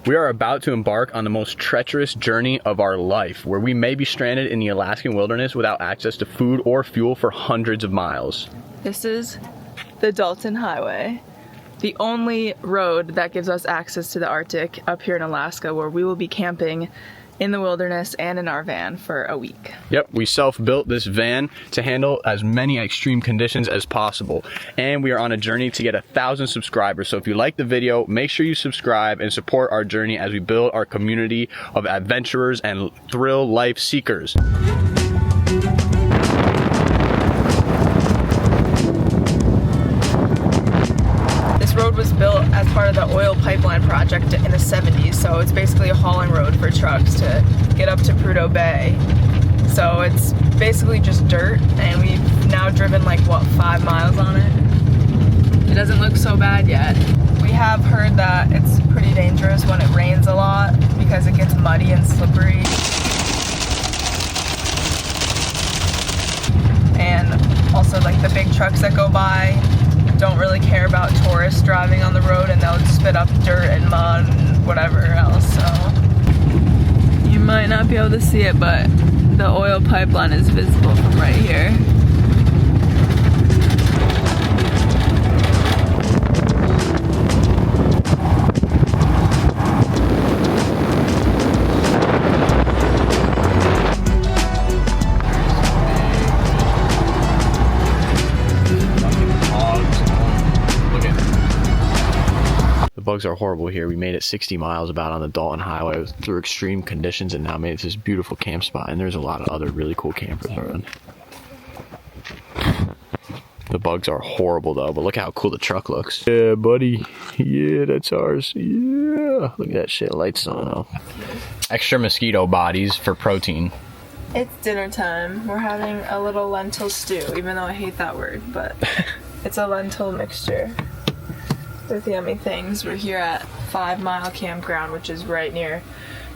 We are about to embark on the most treacherous journey of our life, where we may be stranded in the Alaskan wilderness without access to food or fuel for hundreds of miles. This is the Dalton Highway, the only road that gives us access to the Arctic up here in Alaska, where we will be camping in the wilderness and in our van for a week. Yep, we self-built this van to handle as many extreme conditions as possible. And we are on a journey to get 1,000 subscribers. So if you like the video, make sure you subscribe and support our journey as we build our community of adventurers and thrill life seekers. Road was built as part of the oil pipeline project in the 70s, so it's basically a hauling road for trucks to get up to Prudhoe Bay. So it's basically just dirt, and we've now driven like, what, 5 miles on it? It doesn't look so bad yet. We have heard that it's pretty dangerous when it rains a lot because it gets muddy and slippery. And also like the big trucks that go by don't really care about tourists driving on the road, and they'll spit up dirt and mud and whatever else. So you might not be able to see it, but the oil pipeline is visible from right here. Bugs are horrible here. We made it 60 miles about on the Dalton Highway through extreme conditions and now made it to this beautiful camp spot, and there's a lot of other really cool campers around. The bugs are horrible though, but look how cool the truck looks. Yeah, buddy. Yeah, that's ours. Yeah. Look at that shit. Lights on though. Extra mosquito bodies for protein. It's dinner time. We're having a little lentil stew, even though I hate that word, but it's a lentil mixture with yummy things. We're here at 5 Mile Campground, which is right near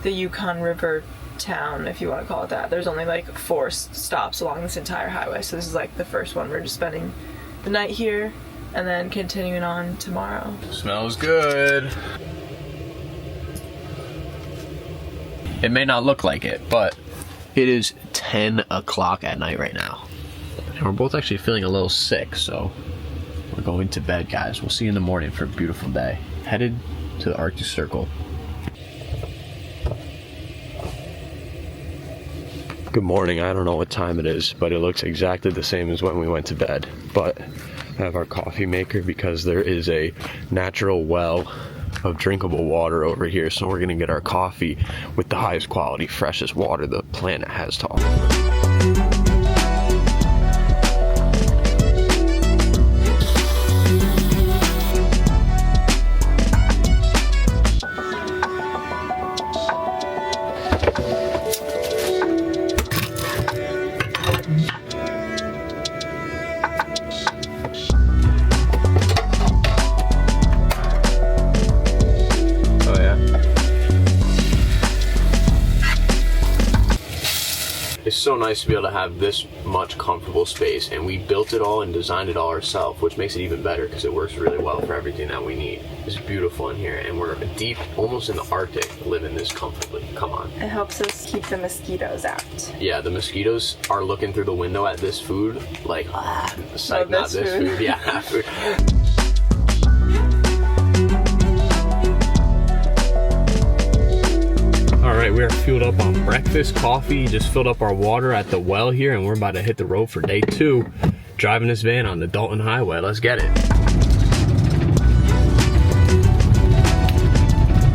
the Yukon River town, if you want to call it that. There's only like 4 stops along this entire highway, so this is like the first one. We're just spending the night here and then continuing on tomorrow. Smells good. It may not look like it, but it is 10 o'clock at night right now. And we're both actually feeling a little sick, so we're going to bed, guys. We'll see you in the morning for a beautiful day. Headed to the Arctic Circle. Good morning. I don't know what time it is, but it looks exactly the same as when we went to bed. But I have our coffee maker because there is a natural well of drinkable water over here. So we're gonna get our coffee with the highest quality, freshest water the planet has to offer. It's so nice to be able to have this much comfortable space, and we built it all and designed it all ourselves, which makes it even better because it works really well for everything that we need. It's beautiful in here, and we're deep, almost in the Arctic, living this comfortably. Come on. It helps us keep the mosquitoes out. Yeah, the mosquitoes are looking through the window at this food like, psych, not this food. Yeah, food. Alright, we are fueled up on breakfast, coffee, just filled up our water at the well here, and we're about to hit the road for day 2, driving this van on the Dalton Highway. Let's get it.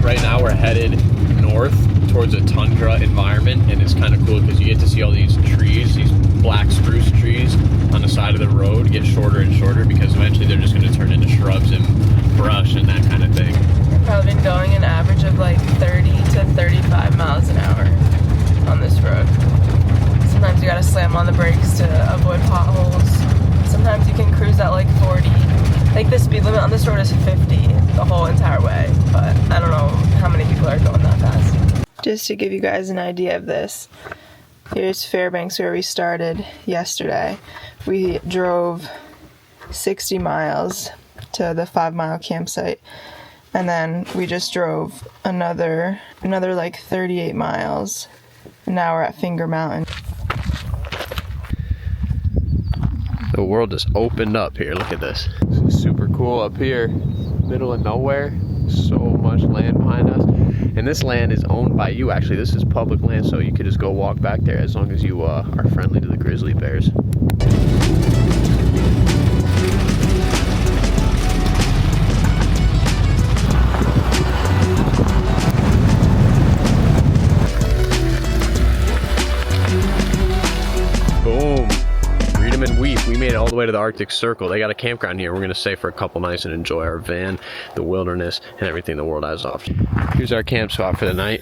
Right now we're headed north towards a tundra environment, and it's kind of cool because you get to see all these trees, these black spruce trees on the side of the road get shorter and shorter because eventually they're just going to turn into shrubs and brush and that kind of thing. We've probably been going an average of like 30 to 35 miles an hour on this road. Sometimes you gotta slam on the brakes to avoid potholes. Sometimes you can cruise at like 40. Like the speed limit on this road is 50 the whole entire way, but I don't know how many people are going that fast. Just to give you guys an idea of this, here's Fairbanks where we started yesterday. We drove 60 miles to the 5 Mile campsite, And then we just drove another like 38 miles. And now we're at Finger Mountain. The world just opened up here. Look at this. This is super cool up here, middle of nowhere. So much land behind us. And this land is owned by you, actually. This is public land, so you could just go walk back there as long as you are friendly to the grizzly bears. Boom. Freedom and Weep. We made it all the way to the Arctic Circle. They got a campground here. We're going to stay for a couple nights and enjoy our van, the wilderness, and everything the world has to offer. Here's our camp spot for the night.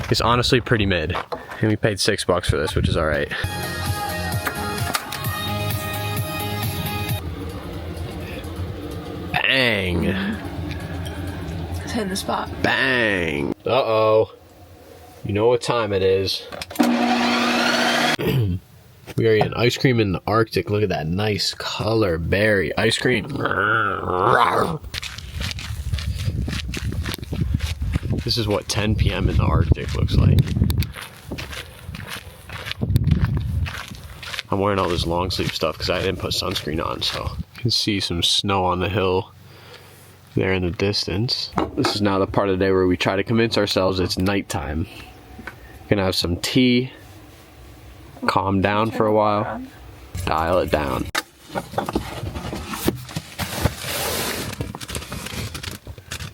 It's honestly pretty mid. And we paid $6 for this, which is alright. Bang! Let's hit the spot. Bang! Uh-oh. You know what time it is. We are eating ice cream in the Arctic. Look at that nice color berry ice cream. This is what 10 p.m. in the Arctic looks like. I'm wearing all this long sleeve stuff because I didn't put sunscreen on, so you can see some snow on the hill there in the distance. This is now the part of the day where we try to convince ourselves it's nighttime. Gonna have some tea, calm down for a while, dial it down.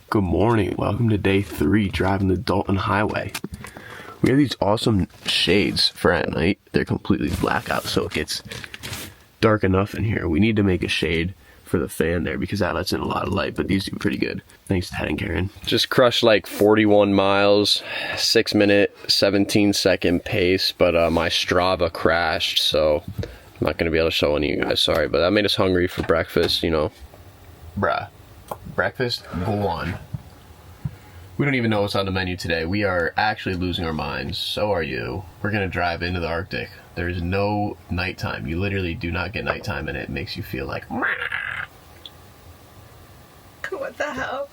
Good morning, welcome to day 3 driving the Dalton Highway. We have these awesome shades for at night. They're completely blackout, so it gets dark enough in here. We need to make a shade for the fan there because that lets in a lot of light, but these do pretty good. Thanks to Ted and Karen. Just crushed like 41 miles, 6 minute, 17 second pace, but my Strava crashed, so I'm not gonna be able to show any of you guys, sorry, but that made us hungry for breakfast, you know. Bruh, breakfast, go on. We don't even know what's on the menu today. We are actually losing our minds, so are you. We're gonna drive into the Arctic. There's no nighttime. You literally do not get nighttime, and it makes you feel like What the hell?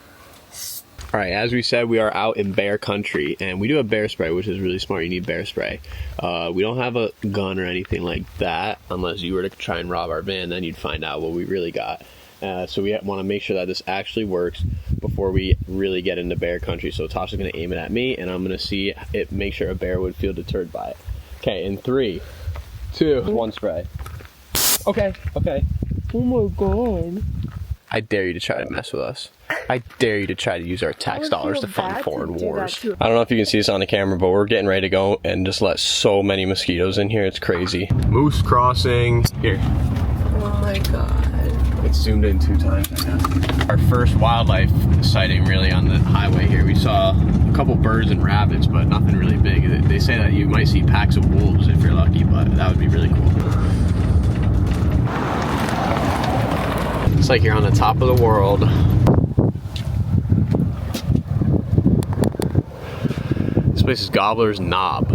Alright, as we said, we are out in bear country, and we do have bear spray, which is really smart. You need bear spray. We don't have a gun or anything like that, unless you were to try and rob our van, then you'd find out what we really got. So we want to make sure that this actually works before we really get into bear country. So Tasha's going to aim it at me, and I'm going to see it, make sure a bear would feel deterred by it. Okay, in 3, 2, 1 spray. Okay. Oh my god. I dare you to try to mess with us. I dare you to try to use our tax dollars to fund foreign wars. I don't know if you can see this on the camera, but we're getting ready to go and just let so many mosquitoes in here. It's crazy. Moose crossing. Here. Oh my god. It's zoomed in 2 times. Our first wildlife sighting really on the highway here. We saw a couple birds and rabbits, but nothing really big. They say that you might see packs of wolves if you're lucky, but that would be really cool. It's like you're on the top of the world. This place is Gobbler's Knob.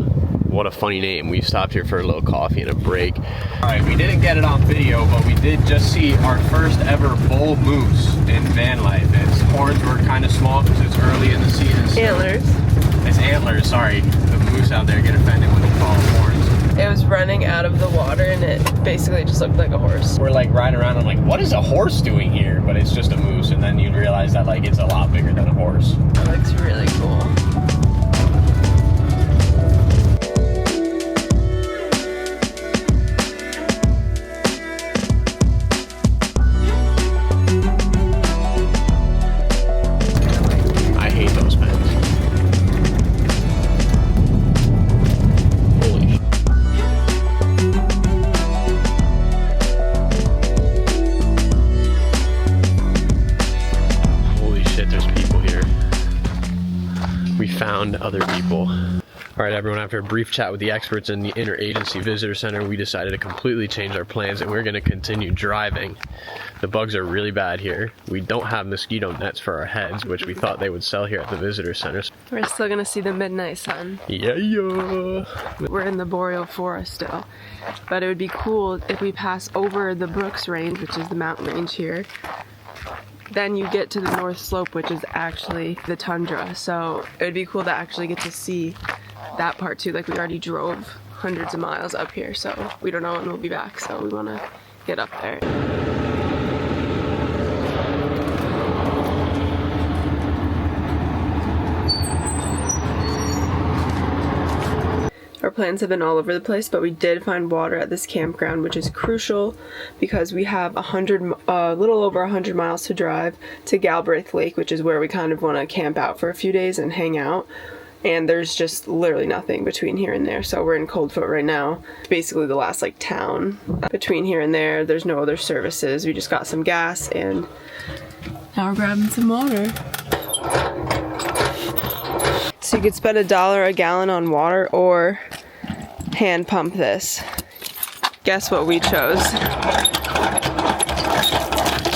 What a funny name. We stopped here for a little coffee and a break. Alright, we didn't get it on video, but we did just see our first ever bull moose in van life. Its horns were kind of small because it's early in the season. Antlers. It's antlers, sorry. The moose out there get offended when we call them horns. It was running out of the water and it basically just looked like a horse. We're like riding around, I'm like, what is a horse doing here? But it's just a moose, and then you realize that like it's a lot bigger than a horse. That looks really cool. Other people. All right, everyone, after a brief chat with the experts in the Interagency Visitor Center, we decided to completely change our plans and we're going to continue driving. The bugs are really bad here. We don't have mosquito nets for our heads, which we thought they would sell here at the visitor center. We're still going to see the midnight sun. Yeah. We're in the boreal forest still, but it would be cool if we pass over the Brooks Range, which is the mountain range here. then you get to the North Slope, which is actually the tundra. So it would be cool to actually get to see that part too. Like, we already drove hundreds of miles up here, so we don't know when we'll be back. So we want to get up there. Our plans have been all over the place, but we did find water at this campground, which is crucial because we have a little over 100 miles to drive to Galbraith Lake, which is where we kind of want to camp out for a few days and hang out. And there's just literally nothing between here and there. So we're in Coldfoot right now, basically the last like town between here and there. There's no other services. We just got some gas and now we're grabbing some water. So you could spend $1 a gallon on water or hand pump this. Guess what we chose?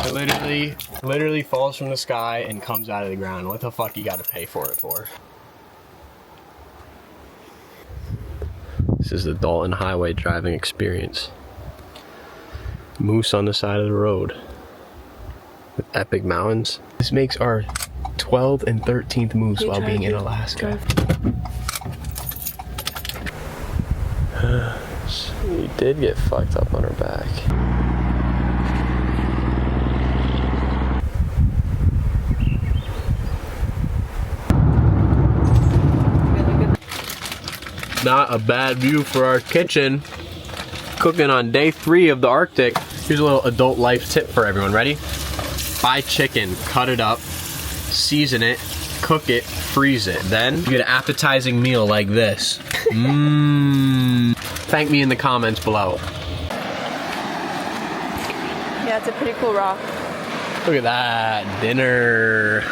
It literally falls from the sky and comes out of the ground. What the fuck you gotta pay for it for? This is the Dalton Highway driving experience. Moose on the side of the road with epic mountains. This makes our 12th and 13th moose while being in Alaska. She did get fucked up on her back. Not a bad view for our kitchen. Cooking on day 3 of the Arctic. Here's a little adult life tip for everyone. Ready? Buy chicken, cut it up, season it, cook it, freeze it. Then you get an appetizing meal like this. Mmm. Thank me in the comments below. Yeah, it's a pretty cool rock. Look at that, dinner.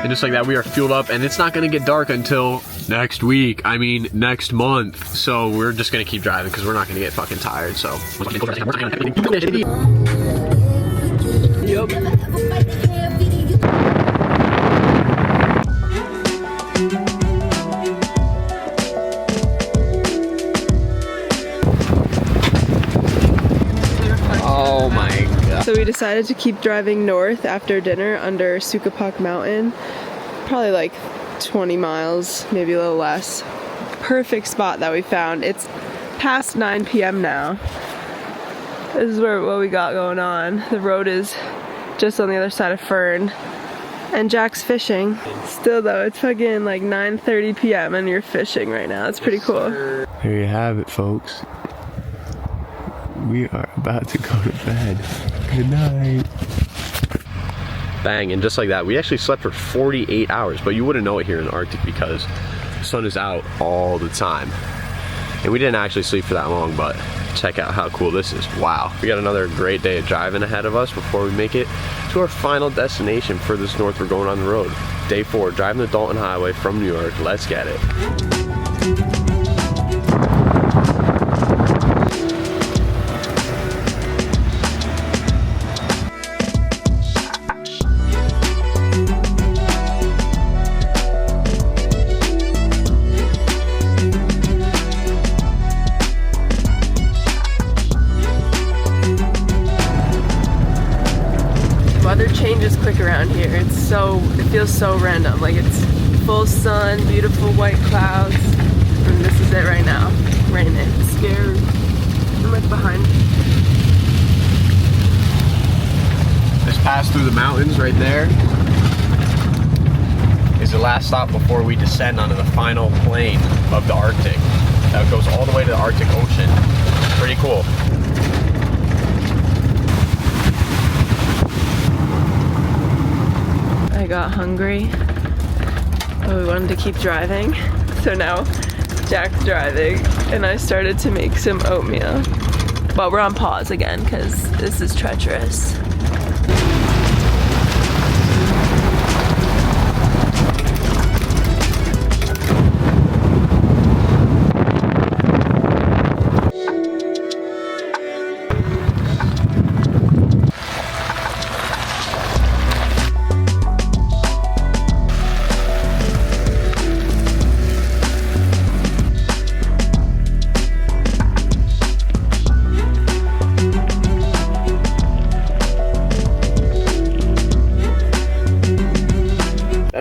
And just like that, we are fueled up, and it's not gonna get dark until next week. I mean, next month. So we're just gonna keep driving because we're not gonna get fucking tired. So. Yep. Oh my god. So we decided to keep driving north after dinner under Sukapuk Mountain. Probably like 20 miles, maybe a little less. Perfect spot that we found. It's past 9 p.m. now. This is what we got going on. The road is just on the other side of Fern. And Jack's fishing. Still though, it's fucking like 9:30 p.m. and you're fishing right now. It's pretty cool. There you have it, folks. We are about to go to bed. Good night. Bang, and just like that, we actually slept for 48 hours, but you wouldn't know it here in the Arctic because the sun is out all the time. And we didn't actually sleep for that long, but check out how cool this is. Wow. We got another great day of driving ahead of us before we make it to our final destination for this north we're going on the road. Day 4, driving the Dalton Highway from New York. Let's get it. Weather changes quick around here. It feels so random. Like it's full sun, beautiful white clouds, and this is it right now. Raining. It's scary. I'm like behind me. Just passed through the mountains right there. Is the last stop before we descend onto the final plain of the Arctic. That goes all the way to the Arctic Ocean. Pretty cool. I got hungry, but we wanted to keep driving. So now Jack's driving and I started to make some oatmeal. But we're on pause again because this is treacherous.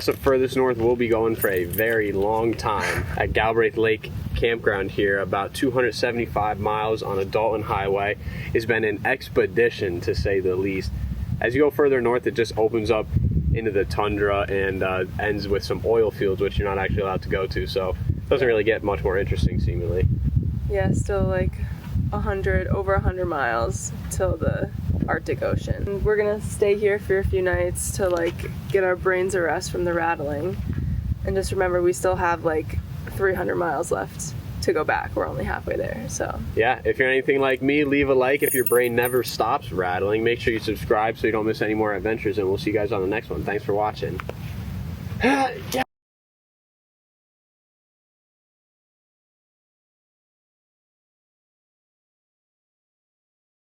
That's the furthest north we'll be going for a very long time. At Galbraith Lake Campground here, about 275 miles on a Dalton Highway. It's been an expedition, to say the least. As you go further north, it just opens up into the tundra and ends with some oil fields, which you're not actually allowed to go to, so it doesn't really get much more interesting, seemingly. Yeah, still like over 100 miles till the Arctic Ocean. We're gonna stay here for a few nights to like get our brains a rest from the rattling, and just remember we still have like 300 miles left to go back. We're only halfway there, so Yeah, if you're anything like me, leave a like. If your brain never stops rattling, make sure you subscribe so you don't miss any more adventures, and we'll see you guys on the next one. Thanks for watching. Yeah.